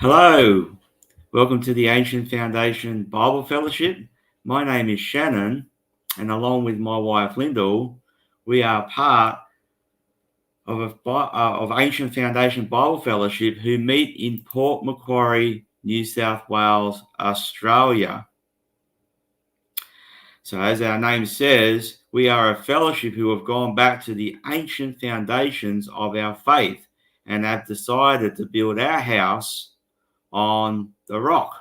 Hello, welcome to the Ancient Foundation Bible Fellowship. My name is Shannon, and along with my wife Lyndall, we are part of Ancient Foundation Bible Fellowship, who meet in Port Macquarie, New South Wales, Australia. So as our name says, we are a fellowship who have gone back to the ancient foundations of our faith and have decided to build our house on the rock,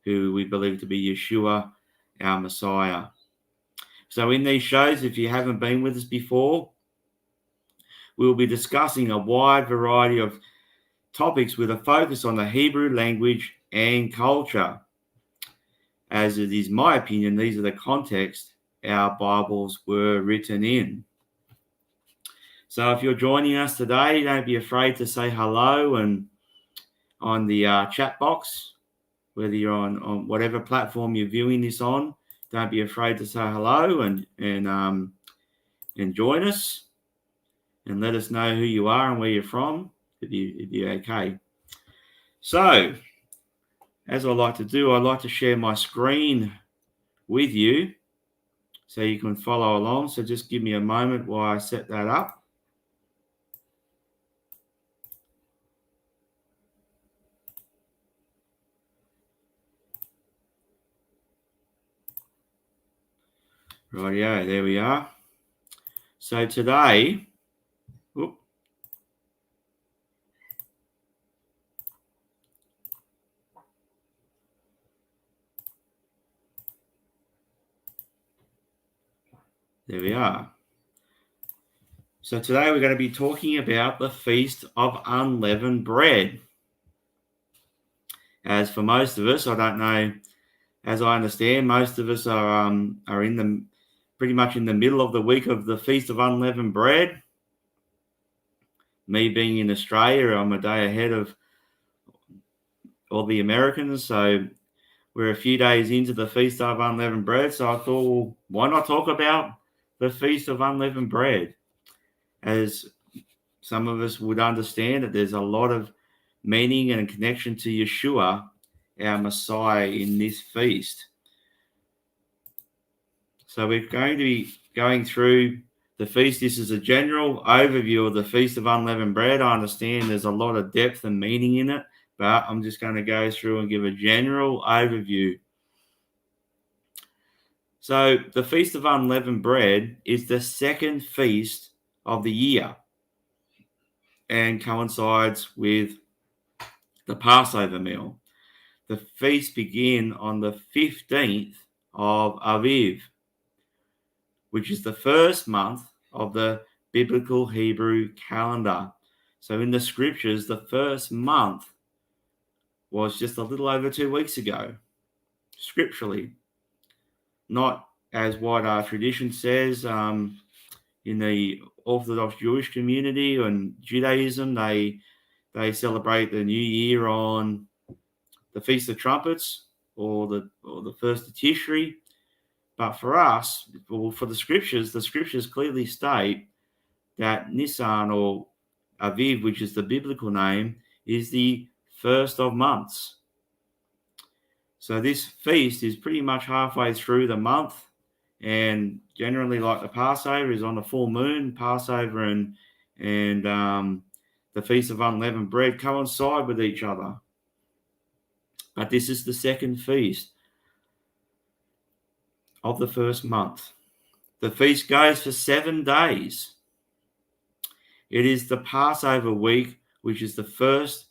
who we believe to be Yeshua, our Messiah. So in these shows, if you haven't been with us before, we will be discussing a wide variety of topics with a focus on the Hebrew language and culture. As it is my opinion, these are the context our Bibles were written in. So if you're joining us today, don't be afraid to say hello and on the chat box, whether you're on whatever platform you're viewing this on. Don't be afraid to say hello and join us and let us know who you are and where you're from, if you're okay. So, as I like to do, I like to share my screen with you so you can follow along. So just give me a moment while I set that up. Rightio, there we are. So today, there we are. So today we're going to be talking about the Feast of Unleavened Bread. As for most of us, I don't know, as I understand, most of us are pretty much in the middle of the week of the Feast of Unleavened Bread. Me being in Australia, I'm a day ahead of all the Americans, so we're a few days into the Feast of Unleavened Bread. So I thought, well, why not talk about the Feast of Unleavened Bread? As some of us would understand that there's a lot of meaning and connection to Yeshua, our Messiah, in this feast. So we're going to be going through the feast. This is a general overview of the Feast of Unleavened Bread. I understand there's a lot of depth and meaning in it, but I'm just going to go through and give a general overview. So the Feast of Unleavened Bread is the second feast of the year and coincides with the Passover meal. The feast begins on the 15th of Aviv, which is the first month of the biblical Hebrew calendar. So in the scriptures, the first month was just a little over 2 weeks ago, scripturally. Not as what our tradition says in the Orthodox Jewish community and Judaism. They celebrate the new year on the Feast of Trumpets or the first of Tishri. But for us, for the scriptures clearly state that Nisan or Aviv, which is the biblical name, is the first of months. So this feast is pretty much halfway through the month, and generally, like the Passover, is on the full moon. Passover and the Feast of Unleavened Bread coincide with each other. But this is the second feast of the first month. The feast goes for 7 days. It is the Passover week, which is the first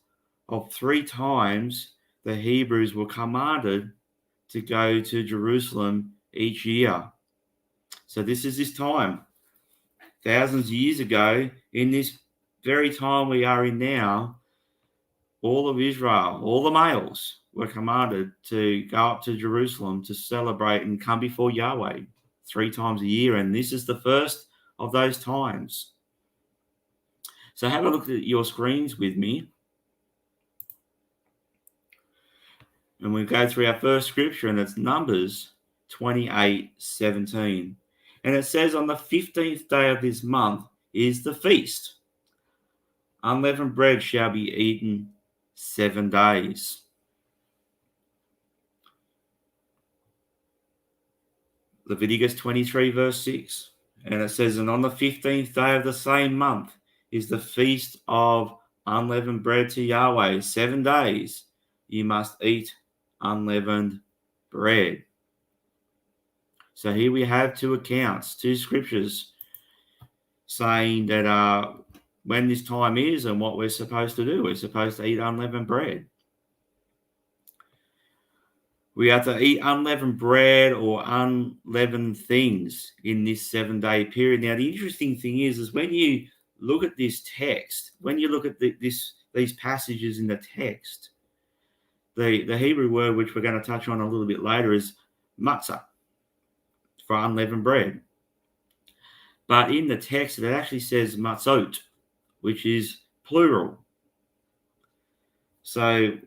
of 3 times the Hebrews were commanded to go to Jerusalem each year. So this is this time, thousands of years ago, in this very time we are in now, all of Israel, all the males, were commanded to go up to Jerusalem to celebrate and come before Yahweh 3 times a year. And this is the first of those times. So have a look at your screens with me. And we go through our first scripture, and it's Numbers 28:17. And it says, on the 15th day of this month is the feast. Unleavened bread shall be eaten 7 days. Leviticus 23 verse 6. And it says, and on the 15th day of the same month is the feast of unleavened bread to Yahweh. 7 days you must eat unleavened bread. So here we have 2 accounts, 2 scriptures saying that when this time is and what we're supposed to do. We're supposed to eat unleavened bread. We have to eat unleavened bread or unleavened things in this 7-day period. Now, the interesting thing is when you look at this text, when you look at these passages in the text, the Hebrew word, which we're going to touch on a little bit later, is matzah, for unleavened bread. But in the text, it actually says matzot, which is plural. So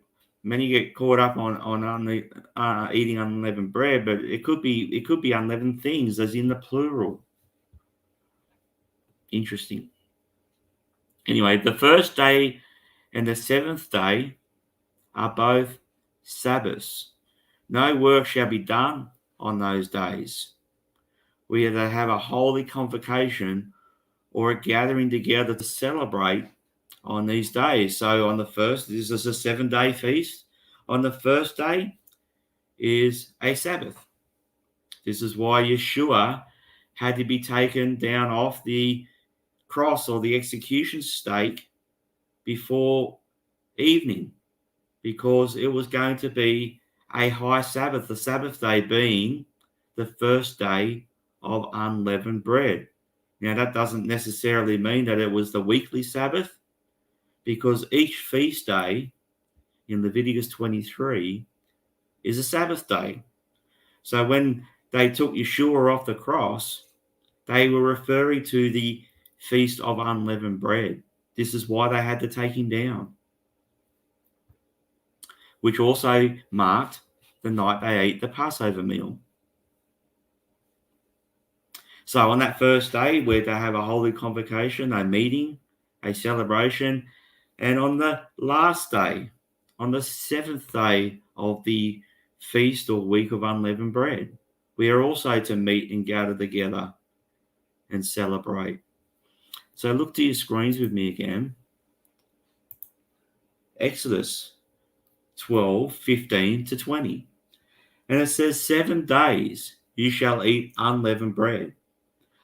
many get caught up on eating unleavened bread, but it could be unleavened things, as in the plural. Interesting. Anyway, the first day and the 7th day are both Sabbaths. No work shall be done on those days. We are to have a holy convocation or a gathering together to celebrate on these days. So on the first, this is a 7-day feast. On the first day is a Sabbath. This is why Yeshua had to be taken down off the cross or the execution stake before evening, because it was going to be a high Sabbath, the Sabbath day being the first day of unleavened bread. Now, that doesn't necessarily mean that it was the weekly Sabbath, because each feast day in Leviticus 23 is a Sabbath day. So when they took Yeshua off the cross, they were referring to the Feast of Unleavened Bread. This is why they had to take him down, which also marked the night they ate the Passover meal. So on that first day, we're to have a holy convocation, a meeting, a celebration. And on the last day, on the 7th day of the feast or week of unleavened bread, we are also to meet and gather together and celebrate. So look to your screens with me again. Exodus 12:15-20. And it says, 7 days you shall eat unleavened bread.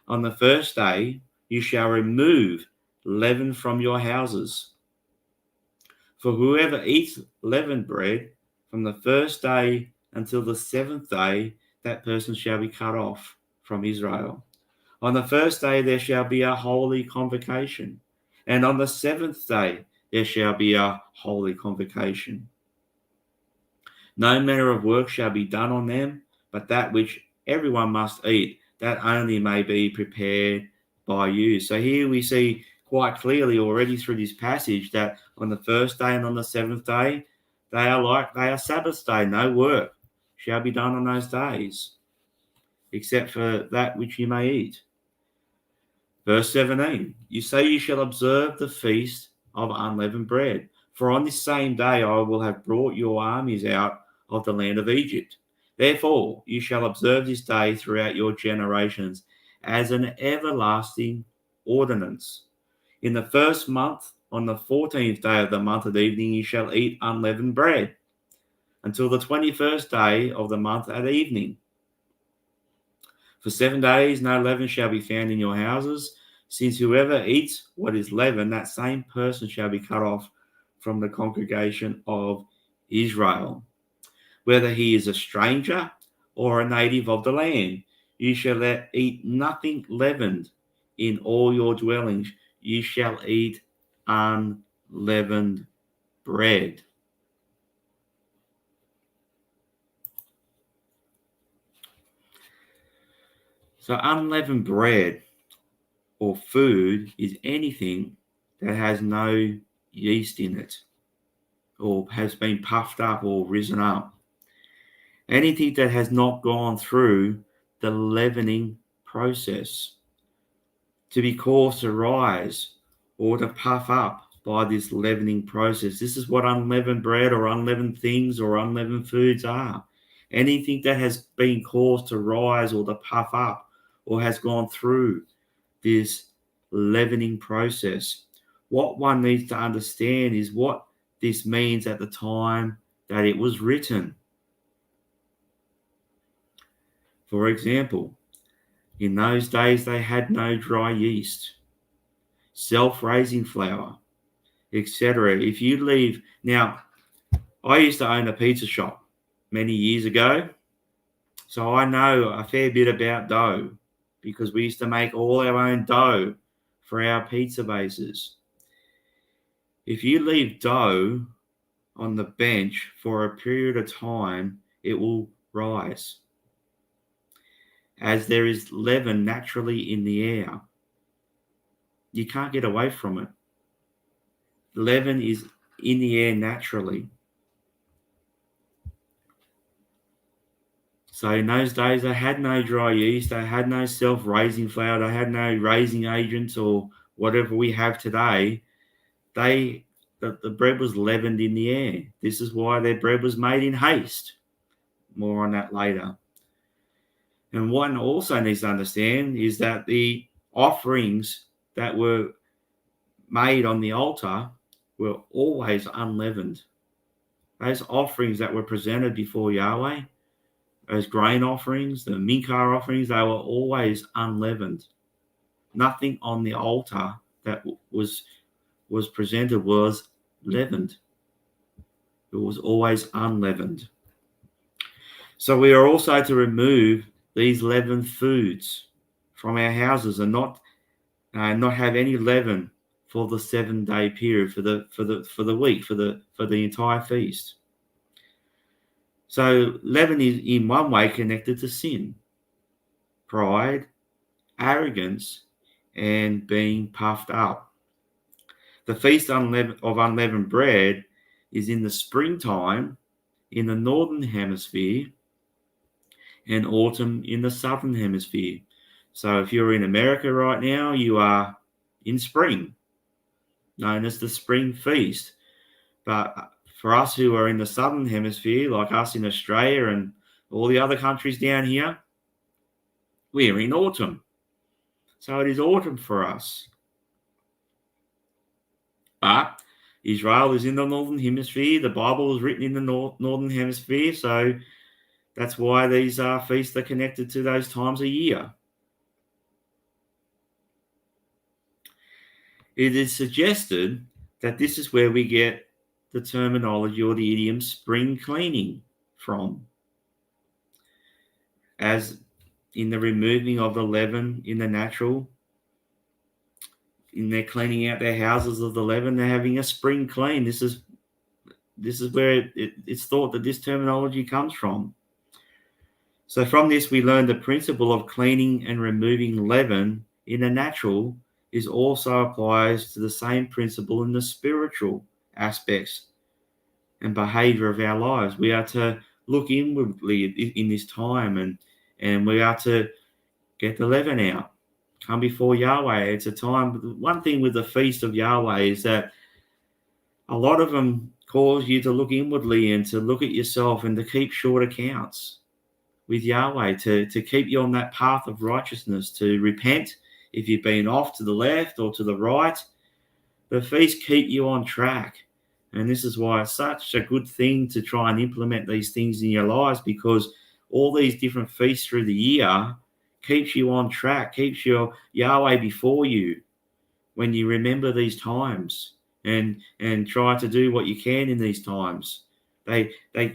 On the first day you shall remove leaven from your houses. For whoever eats leavened bread from the first day until the 7th day, that person shall be cut off from Israel. On the first day there shall be a holy convocation, and on the 7th day there shall be a holy convocation. No manner of work shall be done on them, but that which everyone must eat, that only may be prepared by you. So here we see quite clearly already through this passage that on the first day and on the 7th day, they are Sabbath day. No work shall be done on those days, except for that which you may eat. Verse 17, you say you shall observe the feast of unleavened bread, for on this same day I will have brought your armies out of the land of Egypt. Therefore you shall observe this day throughout your generations as an everlasting ordinance. In the first month, on the 14th day of the month at evening, you shall eat unleavened bread until the 21st day of the month at evening. For 7 days no leaven shall be found in your houses, since whoever eats what is leavened, that same person shall be cut off from the congregation of Israel. Whether he is a stranger or a native of the land, you shall eat nothing leavened in all your dwellings. You shall eat unleavened bread. So unleavened bread or food is anything that has no yeast in it or has been puffed up or risen up. Anything that has not gone through the leavening process to be caused to rise or to puff up by this leavening process. This is what unleavened bread or unleavened things or unleavened foods are. Anything that has been caused to rise or to puff up or has gone through this leavening process. What one needs to understand is what this means at the time that it was written. For example, in those days they had no dry yeast, self-raising flour, etc. If you leave, now I used to own a pizza shop many years ago, so I know a fair bit about dough because we used to make all our own dough for our pizza bases. If you leave dough on the bench for a period of time, it will rise, as there is leaven naturally in the air. You can't get away from it. Leaven is in the air naturally. So in those days, they had no dry yeast, they had no self-raising flour, they had no raising agents or whatever we have today. The bread was leavened in the air. This is why their bread was made in haste. More on that later. And one also needs to understand is that the offerings that were made on the altar were always unleavened. Those offerings that were presented before Yahweh, those grain offerings, the minkar offerings, they were always unleavened. Nothing on the altar that was presented was leavened. It was always unleavened. So we are also to remove these leavened foods from our houses and not have any leaven for the 7-day period, for the week, for the entire feast. So leaven is in one way connected to sin, pride, arrogance, and being puffed up. The feast of unleavened bread is in the springtime in the northern hemisphere and autumn in the southern hemisphere. So if you're in America right now, you are in spring, known as the spring feast. But for us who are in the southern hemisphere, like us in Australia and all the other countries down here, we're in autumn. So it is autumn for us. But Israel is in the northern hemisphere. The Bible was written in the northern hemisphere. So that's why these feasts are connected to those times of year. It is suggested that this is where we get the terminology or the idiom spring cleaning from, as in the removing of the leaven in the natural, in their cleaning out their houses of the leaven, they're having a spring clean. This is where it's thought that this terminology comes from. So from this, we learn the principle of cleaning and removing leaven in the natural is also applies to the same principle in the spiritual aspects and behavior of our lives. We are to look inwardly in this time and we are to get the leaven out, come before Yahweh. It's a time. One thing with the feast of Yahweh is that a lot of them cause you to look inwardly and to look at yourself and to keep short accounts with Yahweh, to keep you on that path of righteousness, to repent if you've been off to the left or to the right. The feasts keep you on track. And this is why it's such a good thing to try and implement these things in your lives, because all these different feasts through the year keeps you on track, keeps your Yahweh before you when you remember these times and try to do what you can in these times. They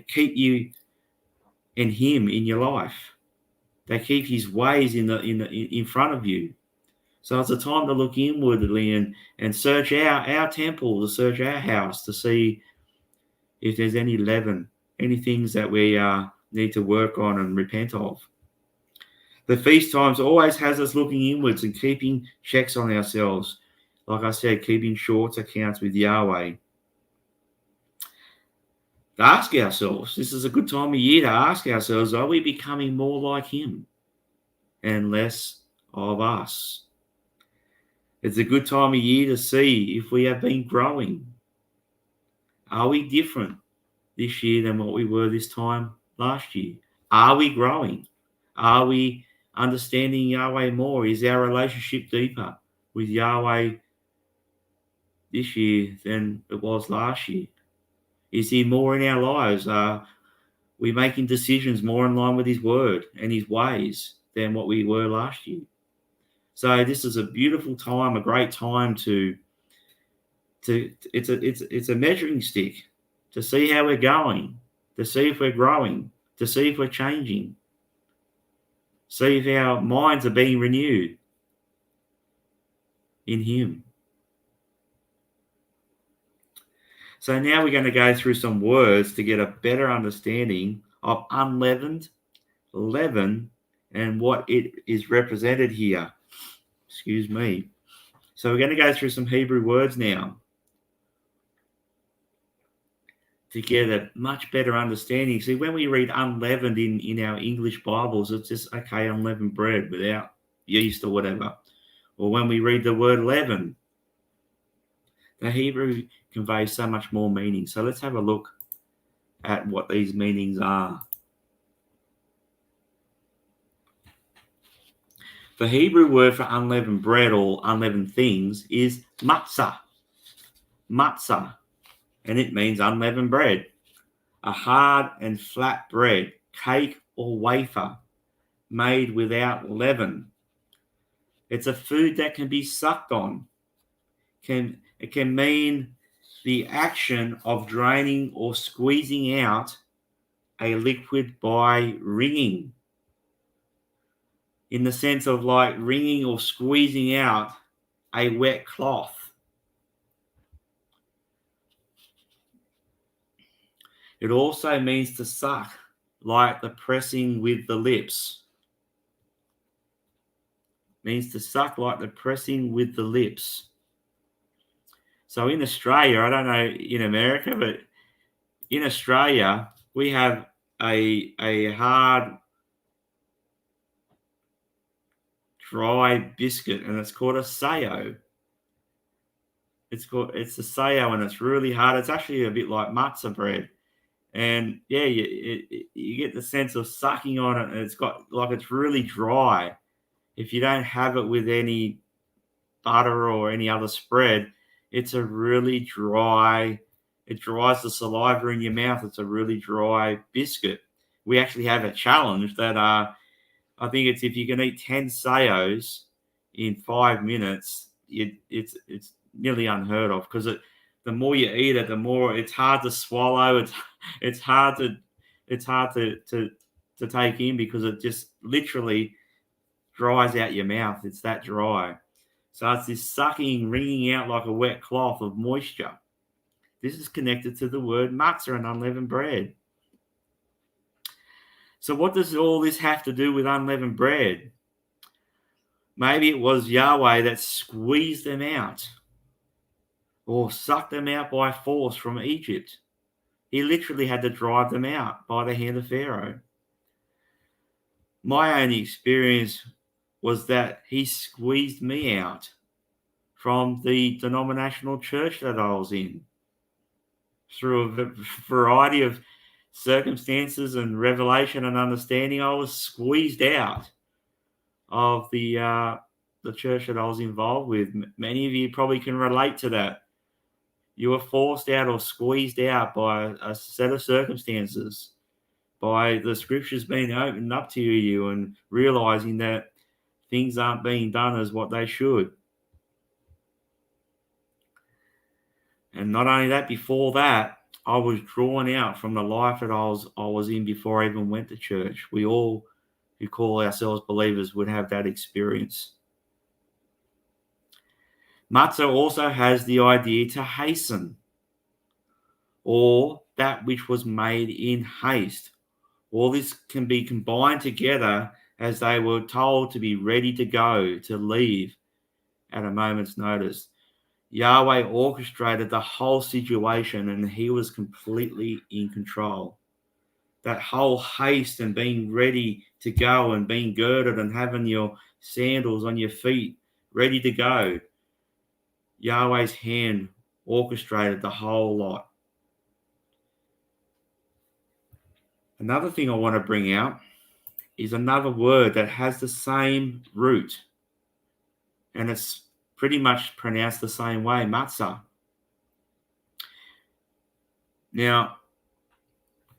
keep you and him in your life. They keep his ways in front of you. So it's a time to look inwardly and search our temple, to search our house, to see if there's any leaven, any things that we need to work on and repent of. The feast times always has us looking inwards and keeping checks on ourselves. Like I said, keeping short accounts with Yahweh. To ask ourselves, this is a good time of year to ask ourselves, are we becoming more like him and less of us? It's a good time of year to see if we have been growing. Are we different this year than what we were this time last year? Are we growing? Are we understanding Yahweh more? Is our relationship deeper with Yahweh this year than it was last year? Is he more in our lives? Are we making decisions more in line with his word and his ways than what we were last year? So this is a beautiful time, a great time it's a measuring stick to see how we're going, to see if we're growing, to see if we're changing, see if our minds are being renewed in him. So now we're going to go through some words to get a better understanding of unleavened, leaven, and what it is represented here. Excuse me. So we're going to go through some Hebrew words now to get a much better understanding. See, when we read unleavened in our English Bibles, it's just, okay, unleavened bread without yeast or whatever. Or when we read the word leaven, the Hebrew conveys so much more meaning. So let's have a look at what these meanings are. The Hebrew word for unleavened bread or unleavened things is matzah. Matzah. And it means unleavened bread. A hard and flat bread, cake or wafer, made without leaven. It's a food that can be sucked on. It can mean the action of draining or squeezing out a liquid by wringing. In the sense of like wringing or squeezing out a wet cloth. It also means to suck, like the pressing with the lips. Means to suck like the pressing with the lips. So in Australia, I don't know in America, but in Australia, we have a hard, dry biscuit, and it's called a sayo. It's a sayo, and it's really hard. It's actually a bit like matzah bread. And yeah, you get the sense of sucking on it, and it's really dry. If you don't have it with any butter or any other spread, it's a really dry, it dries the saliva in your mouth. It's a really dry biscuit. We actually have a challenge that I think it's if you can eat 10 sayos in 5 minutes, it's nearly unheard of because the more you eat it, the more it's hard to swallow. It's hard to take in because it just literally dries out your mouth. It's that dry. So it's this sucking, wringing out like a wet cloth of moisture. This is connected to the word matzah and unleavened bread. So what does all this have to do with unleavened bread? Maybe it was Yahweh that squeezed them out or sucked them out by force from Egypt. He literally had to drive them out by the hand of Pharaoh. My only experience was that he squeezed me out from the denominational church that I was in through a variety of circumstances and revelation and understanding. I was squeezed out of the church that I was involved with. Many of you probably can relate to that. You were forced out or squeezed out by a set of circumstances, by the scriptures being opened up to you and realizing that things aren't being done as what they should. And not only that, before that, I was drawn out from the life that I was in before I even went to church. We all who call ourselves believers would have that experience. Matzah also has the idea to hasten or that which was made in haste. All this can be combined together as they were told to be ready to go, to leave at a moment's notice. Yahweh orchestrated the whole situation and he was completely in control. That whole haste and being ready to go and being girded and having your sandals on your feet ready to go. Yahweh's hand orchestrated the whole lot. Another thing I want to bring out is another word that has the same root, and it's pretty much pronounced the same way, matzah. Now,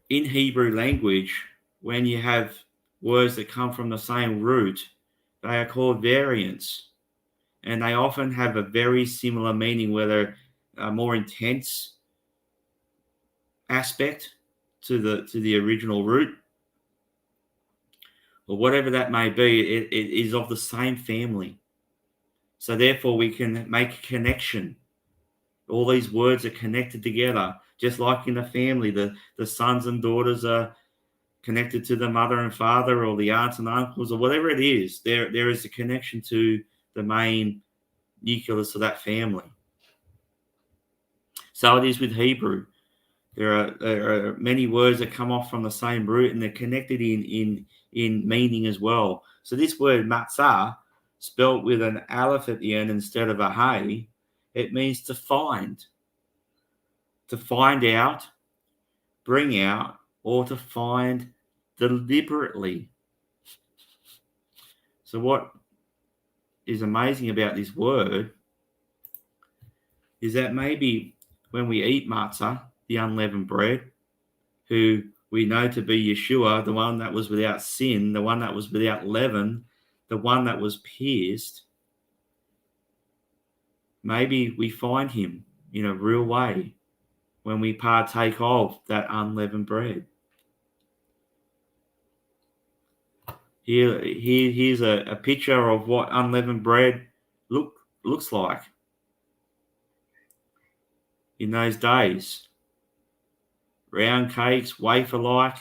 in Hebrew language, when you have words that come from the same root, they are called variants, and they often have a very similar meaning, whether a more intense aspect to the original root, or whatever that may be. It is of the same family. So therefore, we can make a connection. All these words are connected together, just like in a family. The sons and daughters are connected to the mother and father, or the aunts and uncles, or whatever it is. There is a connection to the main nucleus of that family. So it is with Hebrew. There are many words that come off from the same root, and they're connected in meaning as well. So this word matzah, spelt with an aleph at the end instead of a hey, it means to find out, bring out, or to find deliberately. So what is amazing about this word is that maybe when we eat matzah, the unleavened bread, who we know to be Yeshua, the one that was without sin, the one that was without leaven, the one that was pierced, maybe we find him in a real way when we partake of that unleavened bread. Here's a picture of what unleavened bread looks like in those days. Round cakes, wafer-like,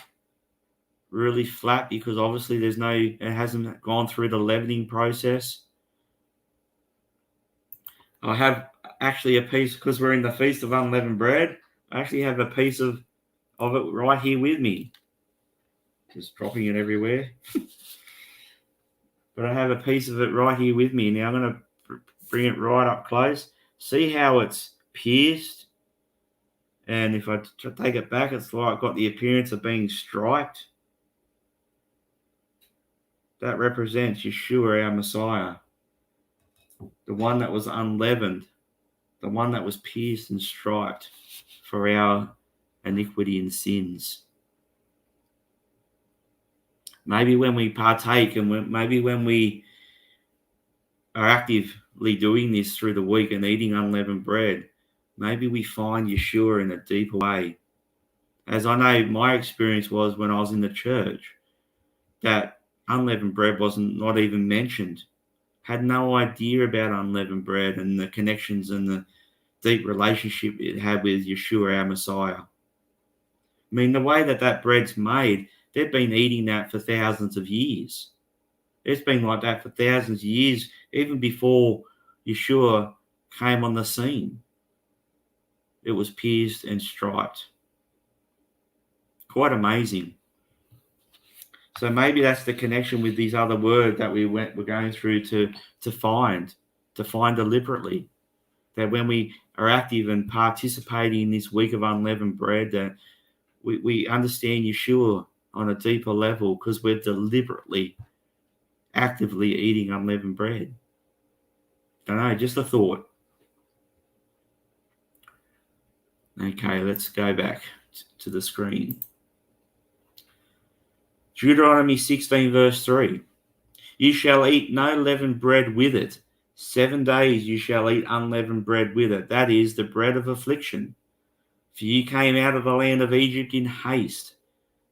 really flat, because obviously it hasn't gone through the leavening process. I have actually a piece, because we're in the Feast of Unleavened Bread, I actually have a piece of it right here with me. Just dropping it everywhere. But I have a piece of it right here with me. Now I'm going to bring it right up close. See how it's pierced? And if I take it back, it's like got the appearance of being striped. That represents Yeshua, our Messiah. The one that was unleavened. The one that was pierced and striped for our iniquity and sins. Maybe when we partake, and maybe when we are actively doing this through the week and eating unleavened bread, maybe we find Yeshua in a deeper way. As I know my experience was when I was in the church, that unleavened bread wasn't not even mentioned. Had no idea about unleavened bread and the connections and the deep relationship it had with Yeshua, our Messiah. I mean, the way that bread's made, they've been eating that for thousands of years. It's been like that for thousands of years, even before Yeshua came on the scene. It was pierced and striped. Quite amazing. So maybe that's the connection with these other words that we're going through to find deliberately. That when we are active and participating in this week of unleavened bread, that we understand Yeshua on a deeper level, because we're deliberately, actively eating unleavened bread. Don't know, just a thought. Okay, let's go back to the screen. Deuteronomy 16 verse 3. You shall eat no leavened bread with it. 7 days you shall eat unleavened bread with it. That is the bread of affliction. For you came out of the land of Egypt in haste,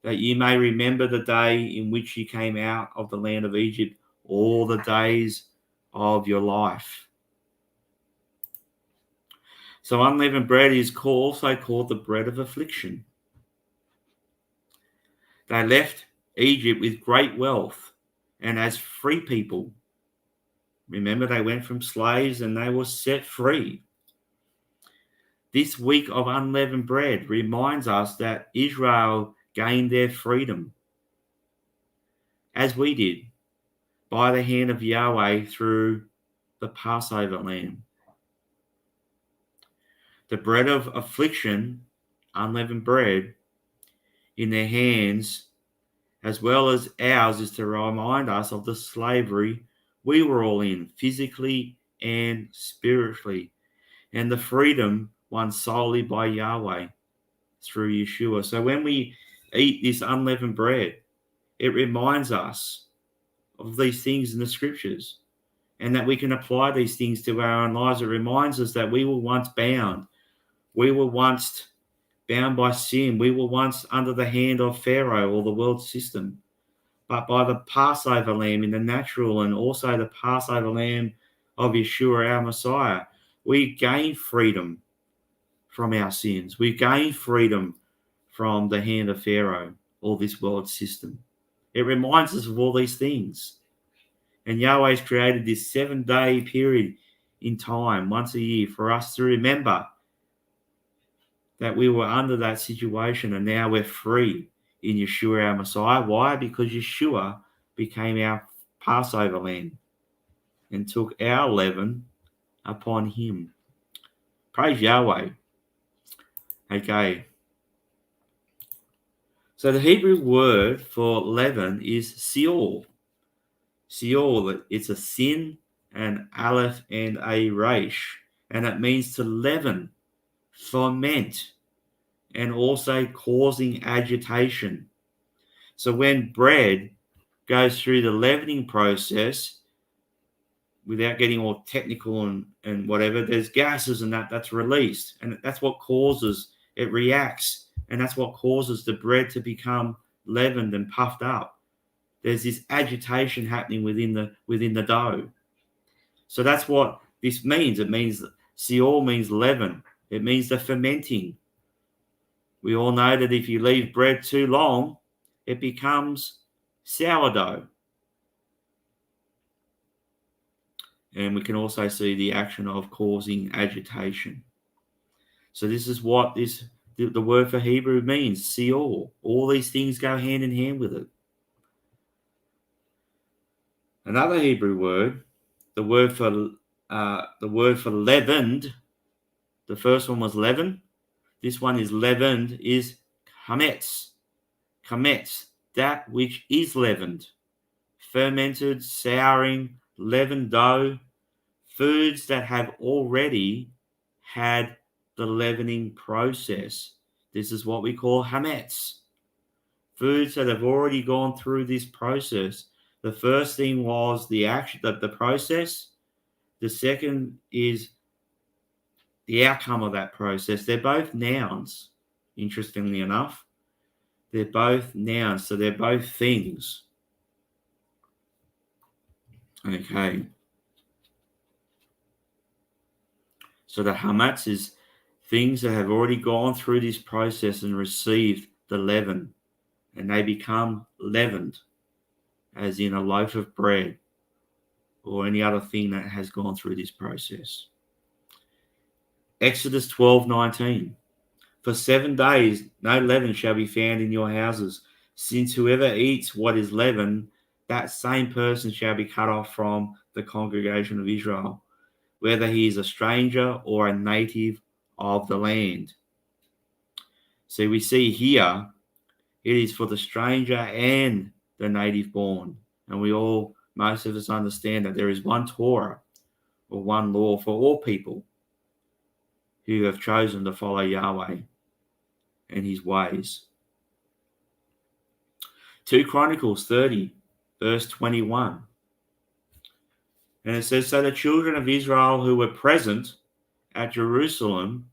that you may remember the day in which you came out of the land of Egypt all the days of your life. So unleavened bread is also called the bread of affliction. They left Egypt with great wealth and as free people. Remember, they went from slaves and they were set free. This week of unleavened bread reminds us that Israel gained their freedom, as we did, by the hand of Yahweh through the Passover lamb. The bread of affliction, unleavened bread, in their hands, as well as ours, is to remind us of the slavery we were all in, physically and spiritually, and the freedom won solely by Yahweh through Yeshua. So when we eat this unleavened bread, it reminds us of these things in the scriptures and that we can apply these things to our own lives. It reminds us that we were once bound. We were once bound by sin. We were once under the hand of Pharaoh or the world system. But by the Passover lamb in the natural and also the Passover lamb of Yeshua, our Messiah, we gain freedom from our sins. We gain freedom from the hand of Pharaoh or this world system. It reminds us of all these things. And Yahweh's created this 7-day period in time, once a year, for us to remember that we were under that situation and now we're free in Yeshua, our Messiah. Why? Because Yeshua became our Passover lamb and took our leaven upon him. Praise Yahweh. Okay. So the Hebrew word for leaven is Seol. Seol, it's a sin, an aleph, and a resh, and it means to leaven, ferment, and also causing agitation. So when bread goes through the leavening process, without getting all technical and whatever, there's gases and that's released, and that's what causes it reacts, and that's what causes the bread to become leavened and puffed up. There's this agitation happening within the dough. So that's what this means. It means Seol means leaven. It means the fermenting. We all know that if you leave bread too long, it becomes sourdough. And we can also see the action of causing agitation. So this is what the word for Hebrew means, Seol. All these things go hand in hand with it. Another Hebrew word, the word for leavened. The first one was leaven. This one is leavened, is chametz. Chametz, that which is leavened. Fermented, souring, leavened dough, foods that have already had the leavening process. This is what we call chametz. Foods that have already gone through this process. The first thing was the action, the process. The second is the outcome of that process. They're both nouns, interestingly enough. They're both nouns, so they're both things. Okay. So the hamatz is things that have already gone through this process and received the leaven, and they become leavened, as in a loaf of bread or any other thing that has gone through this process. Exodus 12:19. For 7 days no leaven shall be found in your houses, since whoever eats what is leavened, that same person shall be cut off from the congregation of Israel, whether he is a stranger or a native of the land. So we see here, it is for the stranger and the native born. And most of us understand that there is one Torah or one law for all people who have chosen to follow Yahweh and his ways. 2 Chronicles 30, verse 21. And it says, so the children of Israel who were present at Jerusalem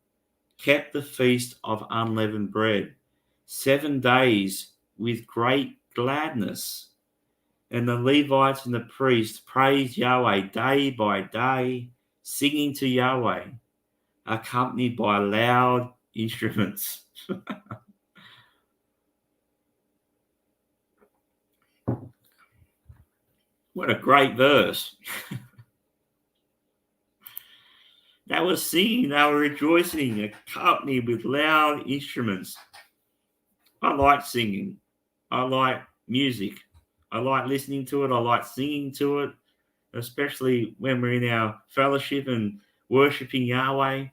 kept the feast of unleavened bread 7 days with great gladness. And the Levites and the priests praised Yahweh day by day, singing to Yahweh, accompanied by loud instruments. What a great verse. They were singing, they were rejoicing, accompanied with loud instruments. I like singing. I like music. I like listening to it. I like singing to it, especially when we're in our fellowship and worshiping Yahweh,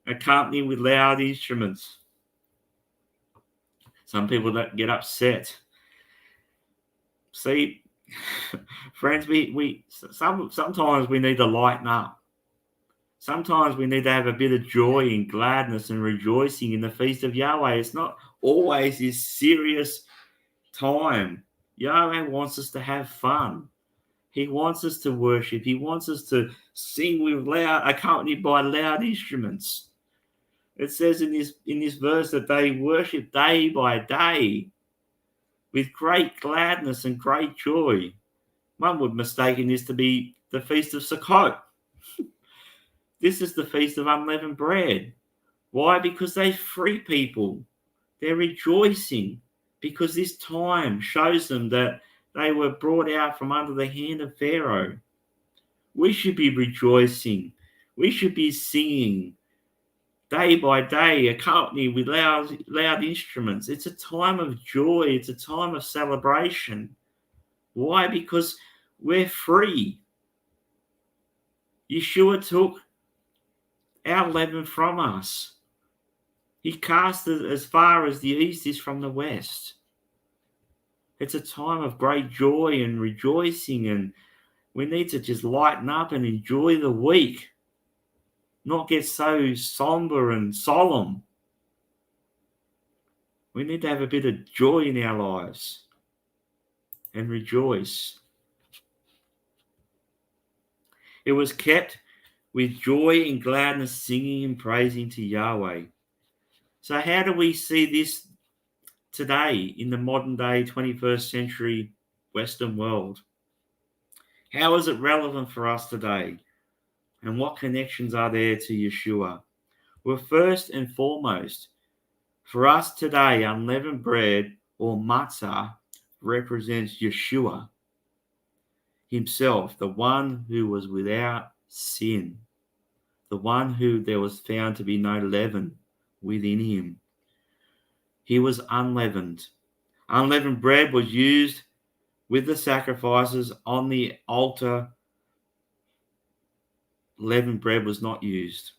accompanied with loud instruments. Some people don't get upset. See, friends, sometimes we need to lighten up. Sometimes we need to have a bit of joy and gladness and rejoicing in the feast of Yahweh. It's not always this serious time. Yahweh wants us to have fun. He wants us to worship. He wants us to sing with loud, accompanied by loud instruments. It says in this verse that they worship day by day with great gladness and great joy. One would mistake this to be the Feast of Sukkot. This is the Feast of Unleavened Bread. Why? Because they free people. They're rejoicing because this time shows them that they were brought out from under the hand of Pharaoh. We should be rejoicing. We should be singing day by day, accompanied with loud instruments. It's a time of joy. It's a time of celebration. Why? Because we're free. Yeshua took our leaven from us. He cast it as far as the east is from the west. It's a time of great joy and rejoicing, and we need to just lighten up and enjoy the week, not get so somber and solemn. We need to have a bit of joy in our lives and rejoice. It was kept with joy and gladness, singing and praising to Yahweh. So how do we see this today in the modern day 21st century Western world? How is it relevant for us today? And what connections are there to Yeshua? Well, first and foremost, for us today, unleavened bread or matzah represents Yeshua himself, the one who was without sin, the one who there was found to be no leaven within him. He was unleavened. Unleavened bread was used with the sacrifices on the altar. Leavened bread was not used.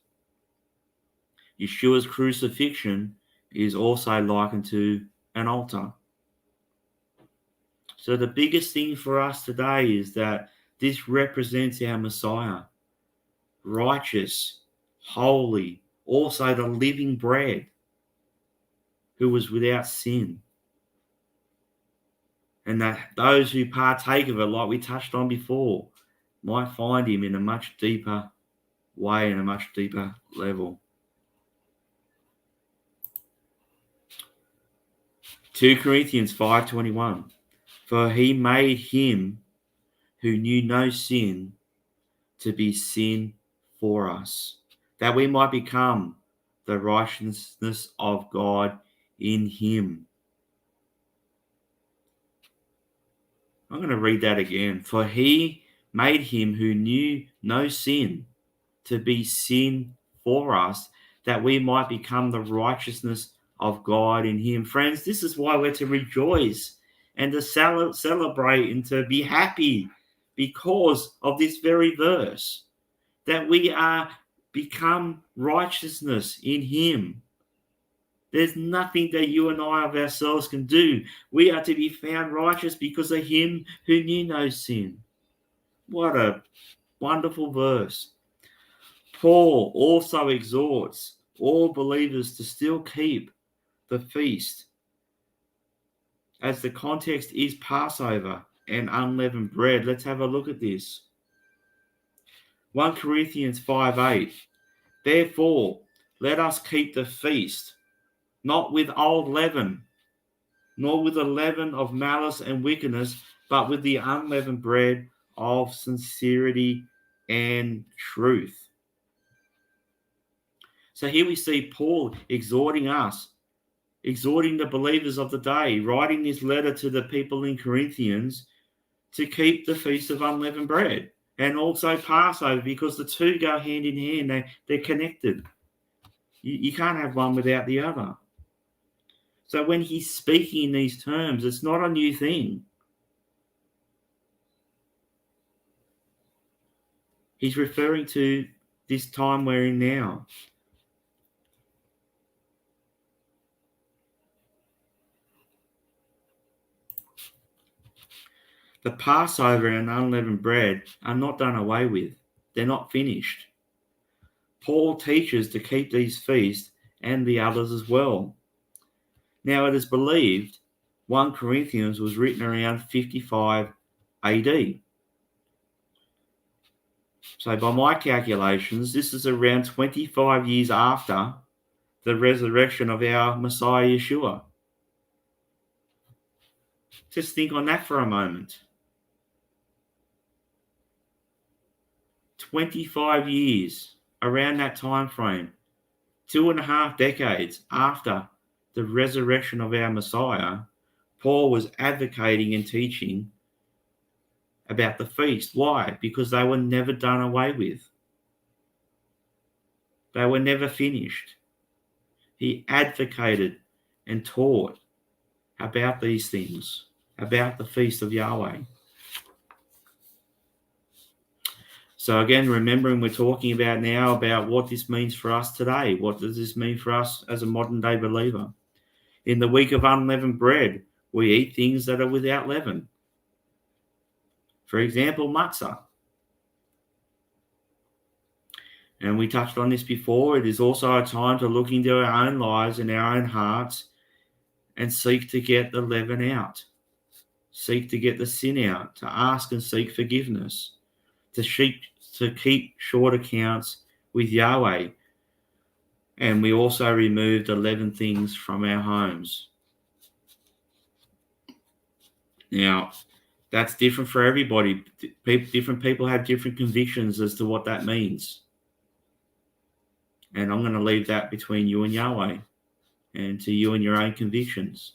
Yeshua's crucifixion is also likened to an altar. So the biggest thing for us today is that this represents our Messiah, righteous, holy, also the living bread, who was without sin. And that those who partake of it, like we touched on before, might find him in a much deeper way and a much deeper level. 2 Corinthians 5:21. For he made him who knew no sin to be sin for us, that we might become the righteousness of God in him. I'm going to read that again. For he made him who knew no sin to be sin for us, that we might become the righteousness of God in him. Friends, this is why we're to rejoice and to celebrate and to be happy because of this very verse, that we are become righteousness in him. There's nothing that you and I of ourselves can do. We are to be found righteous because of him who knew no sin. What a wonderful verse. Paul also exhorts all believers to still keep the feast, as the context is Passover and unleavened bread. Let's have a look at this. 1 Corinthians 5:8. Therefore, let us keep the feast, not with old leaven, nor with the leaven of malice and wickedness, but with the unleavened bread of sincerity and truth. So here we see Paul exhorting us, exhorting the believers of the day, writing this letter to the people in Corinthians to keep the Feast of Unleavened Bread and also Passover, because the two go hand in hand. They're connected. You can't have one without the other. So when he's speaking in these terms, it's not a new thing. He's referring to this time we're in now. The Passover and unleavened bread are not done away with. They're not finished. Paul teaches to keep these feasts and the others as well. Now it is believed 1 Corinthians was written around 55 AD. So by my calculations, this is around 25 years after the resurrection of our Messiah Yeshua. Just think on that for a moment. 25 years, around that time frame, 2.5 decades after the resurrection of our Messiah, Paul was advocating and teaching about the feast. Why? Because they were never done away with. They were never finished. He advocated and taught about these things, about the feast of Yahweh. So again, remembering we're talking about now about what this means for us today. What does this mean for us as a modern day believer? In the week of unleavened bread, we eat things that are without leaven. For example, matzah. And we touched on this before. It is also a time to look into our own lives and our own hearts and seek to get the leaven out. Seek to get the sin out, to ask and seek forgiveness, to keep short accounts with Yahweh. And we also removed 11 things from our homes. Now, that's different for everybody. Different people have different convictions as to what that means. And I'm going to leave that between you and Yahweh and to you and your own convictions.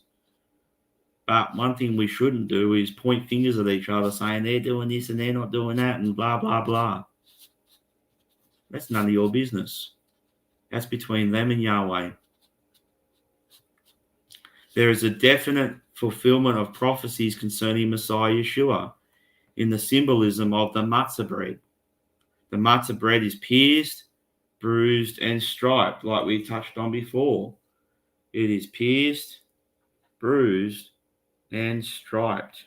But one thing we shouldn't do is point fingers at each other saying they're doing this and they're not doing that and blah, blah, blah. That's none of your business. That's between them and Yahweh. There is a definite fulfillment of prophecies concerning Messiah Yeshua in the symbolism of the Matzabri. The matzah bread is pierced, bruised, and striped, like we touched on before. It is pierced, bruised, and striped.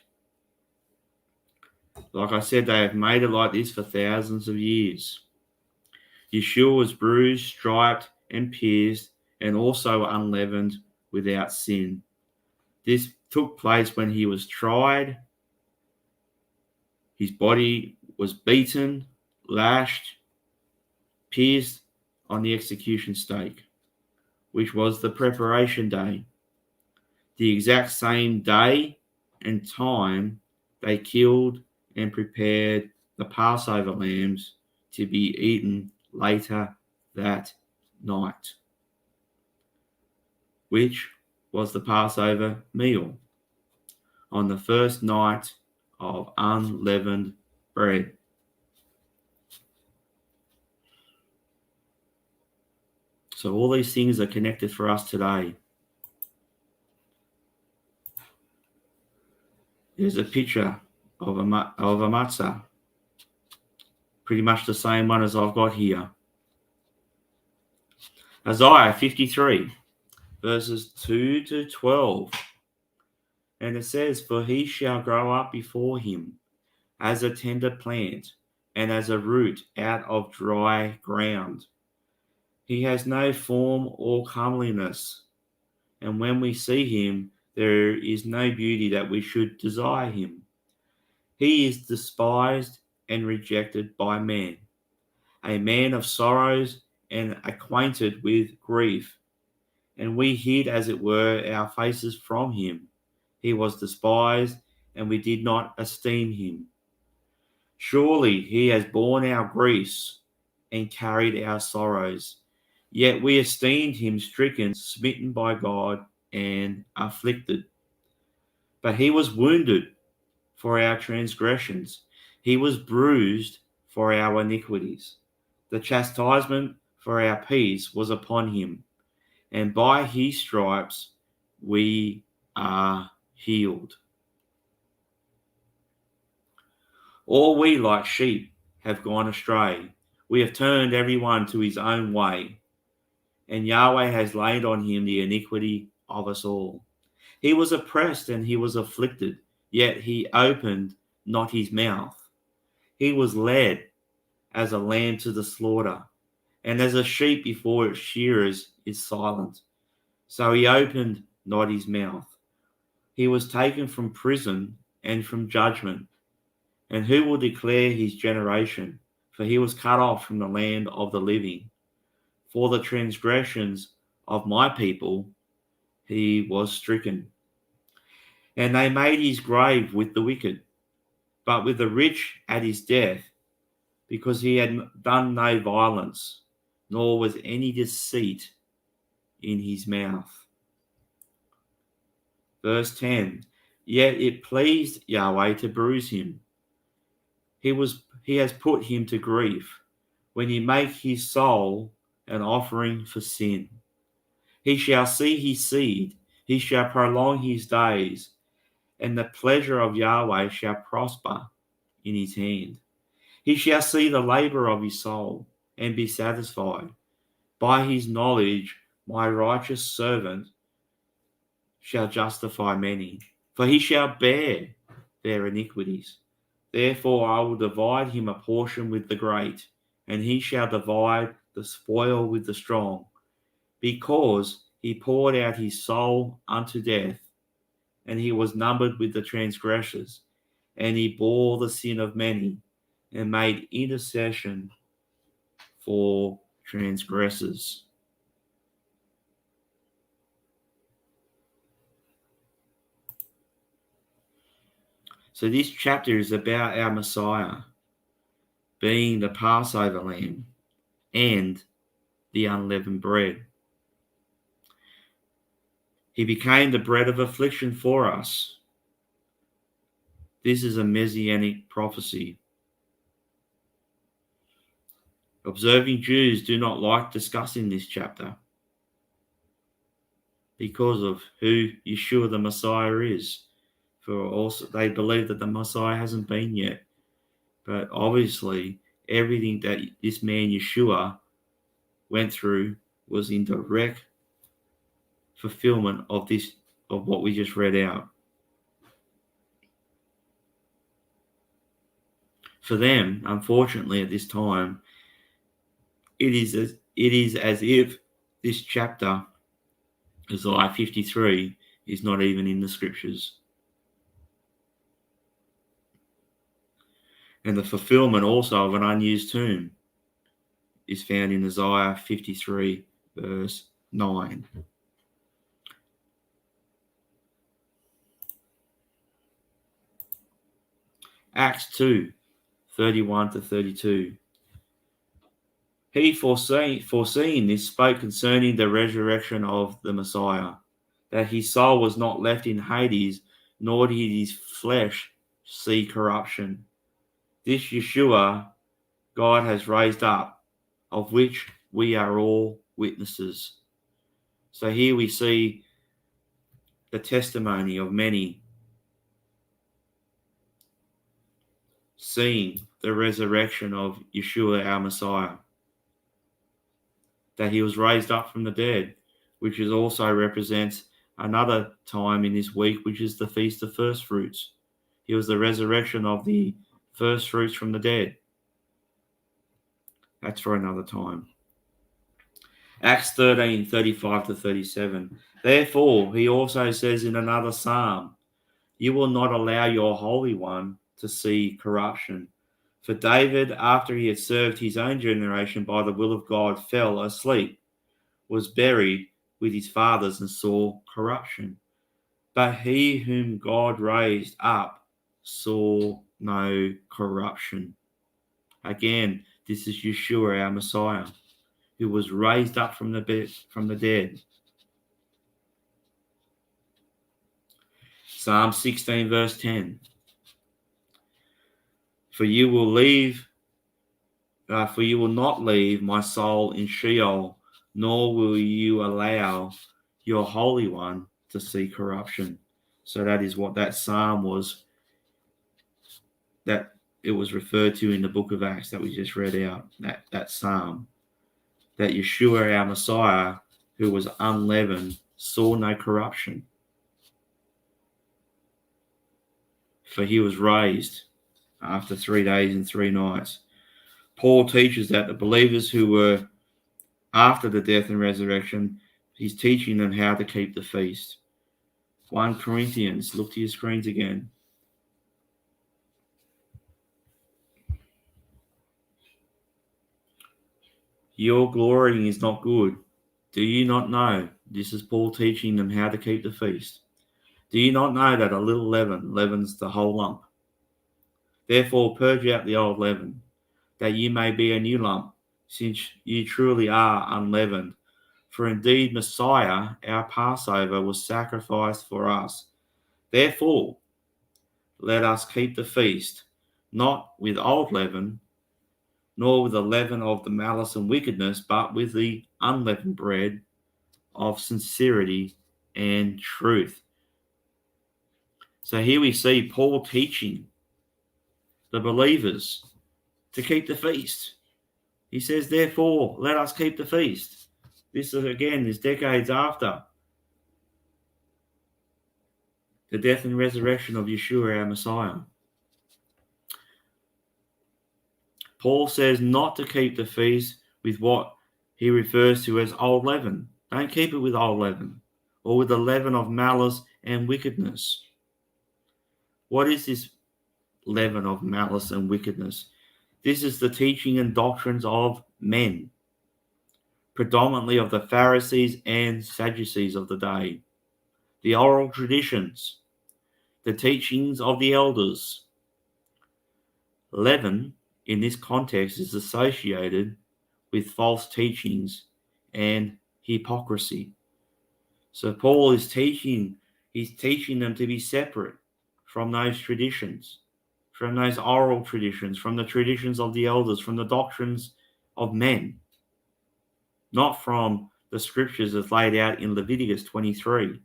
Like I said, they have made it like this for thousands of years. Yeshua was bruised, striped, and pierced, and also unleavened without sin. This took place when he was tried. His body was beaten, lashed, pierced on the execution stake, which was the preparation day. The exact same day and time they killed and prepared the Passover lambs to be eaten later that night, which was the Passover meal on the first night of unleavened bread. So all these things are connected for us today. There's a picture of a matzah, pretty much the same one as I've got here. Isaiah 53, verses 2 to 12. And it says, "For he shall grow up before him as a tender plant and as a root out of dry ground. He has no form or comeliness, and when we see him, there is no beauty that we should desire him. He is despised and rejected by men, a man of sorrows and acquainted with grief. And we hid, as it were, our faces from him. He was despised, and we did not esteem him. Surely he has borne our griefs and carried our sorrows. Yet we esteemed him stricken, smitten by God, and afflicted. But he was wounded for our transgressions. He was bruised for our iniquities. The chastisement for our peace was upon him, and by his stripes we are healed. All we like sheep have gone astray. We have turned everyone to his own way, and Yahweh has laid on him the iniquity of us all. He was oppressed and he was afflicted, yet he opened not his mouth. He was led as a lamb to the slaughter, and as a sheep before its shearers is silent, so he opened not his mouth. He was taken from prison and from judgment. And who will declare his generation? For he was cut off from the land of the living. For the transgressions of my people he was stricken. And they made his grave with the wicked, but with the rich at his death, because he had done no violence, nor was any deceit in his mouth. Verse 10, yet it pleased Yahweh to bruise him. He has put him to grief when he make his soul an offering for sin. He shall see his seed, he shall prolong his days, and the pleasure of Yahweh shall prosper in his hand. He shall see the labor of his soul and be satisfied. By his knowledge my righteous servant shall justify many, for he shall bear their iniquities. Therefore I will divide him a portion with the great, and he shall divide the spoil with the strong, because he poured out his soul unto death, and he was numbered with the transgressors, and he bore the sin of many, and made intercession for transgressors. So this chapter is about our Messiah being the Passover lamb and the unleavened bread. He became the bread of affliction for us. This is a Messianic prophecy. Observing Jews do not like discussing this chapter because of who Yeshua the Messiah is. For also they believe that the Messiah hasn't been yet. But obviously everything that this man Yeshua went through was in direct fulfillment of what we just read out. For them, unfortunately, at this time, it is as if this chapter, Isaiah 53, is not even in the scriptures. And the fulfillment also of an unused tomb is found in Isaiah 53, verse 9. Acts 2, 31 to 32. He, foreseeing this, spoke concerning the resurrection of the Messiah, that his soul was not left in Hades, nor did his flesh see corruption. This Yeshua God has raised up, of which we are all witnesses. So here we see the testimony of many seeing the resurrection of Yeshua, our Messiah, that he was raised up from the dead, which is also represents another time in this week, which is the Feast of First Fruits. He was the resurrection of the first fruits from the dead. That's for another time. Acts 13, 35 to 37. Therefore, he also says in another psalm, you will not allow your Holy One to see corruption. For David, after he had served his own generation by the will of God, fell asleep, was buried with his fathers, and saw corruption. But he whom God raised up saw no corruption. Again, this is Yeshua, our Messiah, who was raised up from the dead. Psalm 16, verse 10. For you will not leave my soul in Sheol, nor will you allow your Holy One to see corruption. So that is what that psalm was, that it was referred to in the book of Acts that we just read out, that psalm, that Yeshua, our Messiah, who was unleavened, saw no corruption. For he was raised after 3 days and 3 nights. Paul teaches that the believers who were after the death and resurrection, he's teaching them how to keep the feast. 1 Corinthians, look to your screens again. Your glorying is not good. Do you not know? This is Paul teaching them how to keep the feast. Do you not know that a little leaven leavens the whole lump? Therefore purge out the old leaven, that you may be a new lump, since you truly are unleavened. For indeed Messiah, our Passover, was sacrificed for us. Therefore, let us keep the feast, not with old leaven, nor with the leaven of the malice and wickedness, but with the unleavened bread of sincerity and truth. So here we see Paul teaching the believers to keep the feast. He says, therefore, let us keep the feast. This is decades after the death and resurrection of Yeshua, our Messiah. Paul says not to keep the feast with what he refers to as old leaven. Don't keep it with old leaven, or with the leaven of malice and wickedness. What is this leaven of malice and wickedness? This is the teaching and doctrines of men, predominantly of the Pharisees and Sadducees of the day, the oral traditions, the teachings of the elders. Leaven, in this context, is associated with false teachings and hypocrisy. So Paul is teaching them to be separate from those traditions, from those oral traditions, from the traditions of the elders, from the doctrines of men, not from the scriptures as laid out in Leviticus 23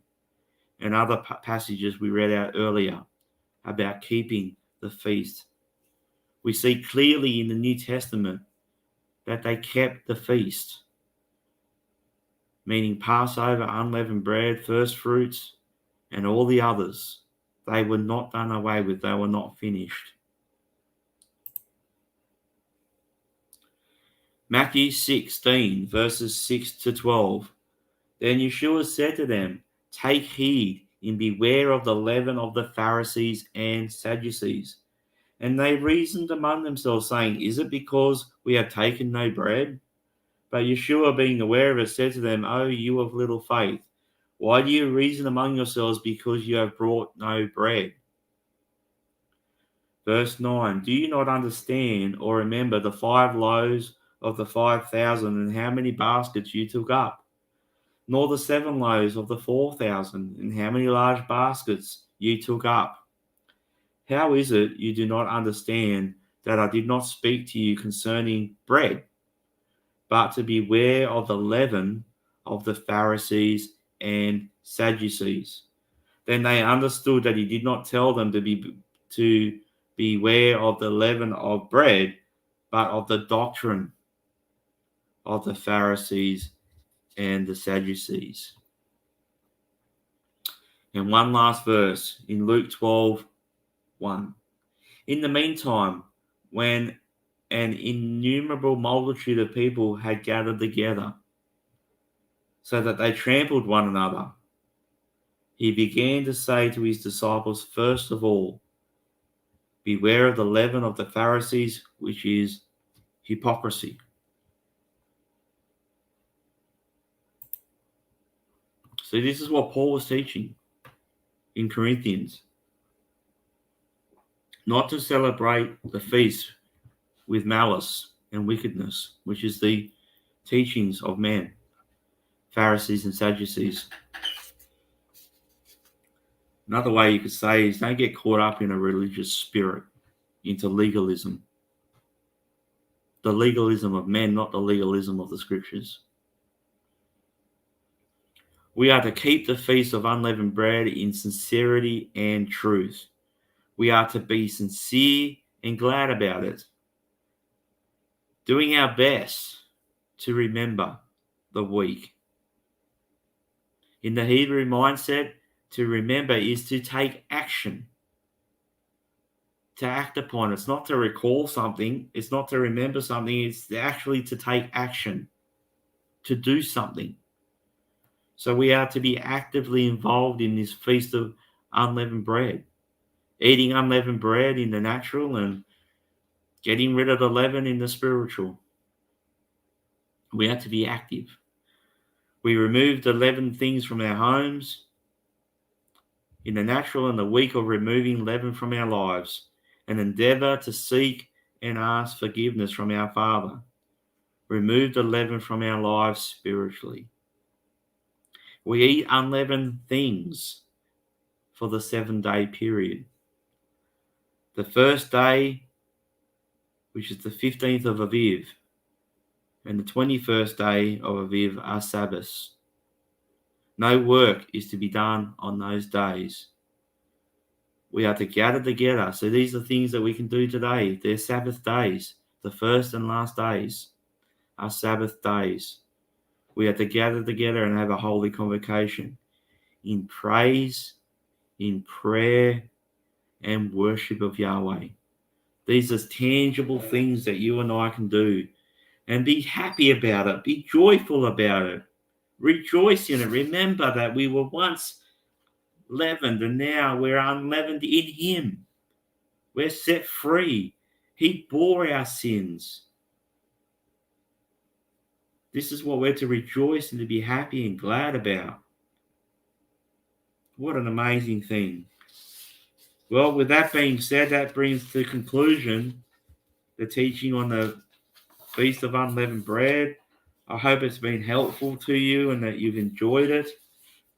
and other passages we read out earlier about keeping the feast. We see clearly in the New Testament that they kept the feast, meaning Passover, unleavened bread, first fruits, and all the others. They were not done away with. They were not finished. Matthew 16, verses 6 to 12. Then Yeshua said to them, take heed and beware of the leaven of the Pharisees and Sadducees. And they reasoned among themselves, saying, is it because we have taken no bread? But Yeshua, being aware of it, said to them, O you of little faith, why do you reason among yourselves because you have brought no bread? Verse 9, do you not understand or remember the 5 loaves of the 5,000 and how many baskets you took up? Nor the 7 loaves of the 4,000 and how many large baskets you took up? How is it you do not understand that I did not speak to you concerning bread, but to beware of the leaven of the Pharisees and Sadducees? Then they understood that he did not tell them to beware of the leaven of bread, but of the doctrine of the Pharisees and the Sadducees. And one last verse in Luke 12:1. In the meantime, when an innumerable multitude of people had gathered together, so that they trampled one another, he began to say to his disciples, first of all, beware of the leaven of the Pharisees, which is hypocrisy. So this is what Paul was teaching in Corinthians. Not to celebrate the feast with malice and wickedness, which is the teachings of men, Pharisees and Sadducees. Another way you could say is don't get caught up in a religious spirit. into legalism. The legalism of men, not the legalism of the scriptures. We are to keep the feast of unleavened bread in sincerity and truth. We are to be sincere and glad about it, doing our best to remember the week. In the Hebrew mindset, to remember is to take action, to act upon. It's not to recall something, it's not to remember something, it's actually to take action, to do something. So we are to be actively involved in this feast of unleavened bread, eating unleavened bread in the natural and getting rid of the leaven in the spiritual. We have to be active. We remove the leavened things from our homes in the natural, and the week of removing leaven from our lives, and endeavor to seek and ask forgiveness from our Father. Remove the leaven from our lives spiritually. We eat unleavened things for the 7-day period. The first day, which is the 15th of Aviv, and the 21st day of Aviv are Sabbaths. No work is to be done on those days. We are to gather together. So these are things that we can do today. They're Sabbath days. The first and last days are Sabbath days. We are to gather together and have a holy convocation in praise, in prayer, and worship of Yahweh. These are tangible things that you and I can do, and be happy about it. Be joyful about it. Rejoice in it. Remember that we were once leavened, and now we're unleavened in Him. We're set free. He bore our sins. This is what we're to rejoice and to be happy and glad about. What an amazing thing. Well, with that being said, that brings to conclusion the teaching on the Feast of Unleavened Bread. I hope it's been helpful to you and that you've enjoyed it.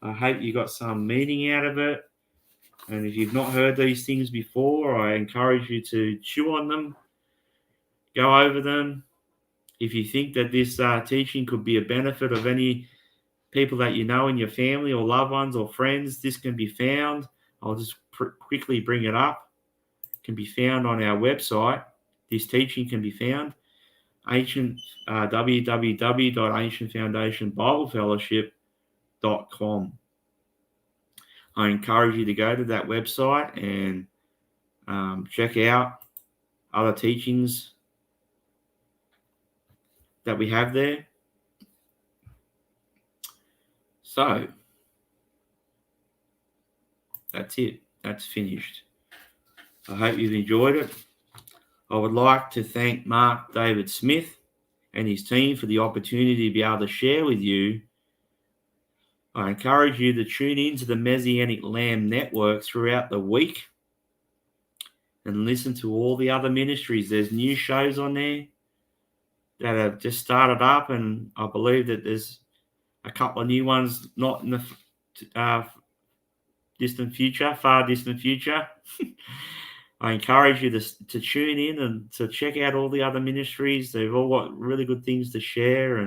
I hope you got some meaning out of it. And if you've not heard these things before, I encourage you to chew on them, go over them. If you think that this teaching could be a benefit of any people that you know in your family or loved ones or friends, this can be found. I'll just quickly bring it up. It can be found on our website. This teaching can be found www.ancientfoundationbiblefellowship.com. I encourage you to go to that website and check out other teachings that we have there. So, that's it. That's finished. I hope you've enjoyed it. I would like to thank Mark David Smith and his team for the opportunity to be able to share with you. I encourage you to tune into the Messianic Lamb Network throughout the week and listen to all the other ministries. There's new shows on there that have just started up, and I believe that there's a couple of new ones not in the far distant future. I encourage you to tune in and to check out all the other ministries. They've all got really good things to share,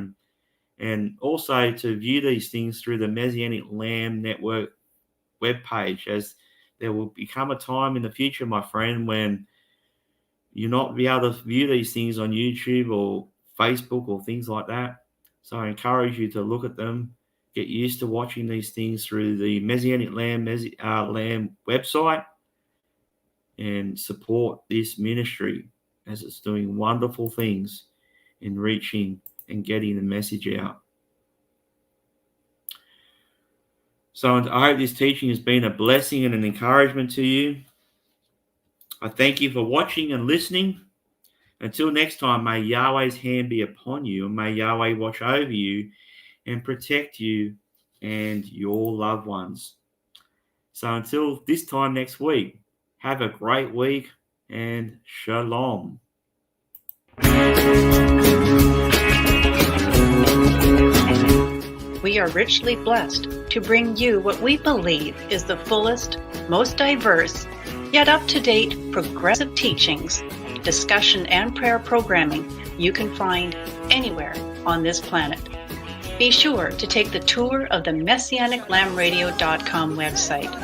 and also to view these things through the Messianic Lamb Network webpage, as there will become a time in the future, my friend, when you'll not be able to view these things on YouTube or Facebook or things like that. So I encourage you to look at them, get used to watching these things through the Messianic Lamb website, and support this ministry as it's doing wonderful things in reaching and getting the message out. So I hope this teaching has been a blessing and an encouragement to you. I thank you for watching and listening. Until next time, may Yahweh's hand be upon you, and may Yahweh watch over you and protect you and your loved ones. So until this time next week, have a great week and shalom. We are richly blessed to bring you what we believe is the fullest, most diverse, Yet up-to-date progressive teachings, discussion, and prayer programming you can find anywhere on this planet. Be sure to take the tour of the MessianicLambRadio.com website.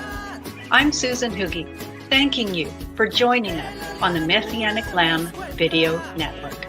I'm Susan Hoogie, thanking you for joining us on the Messianic Lamb Video Network.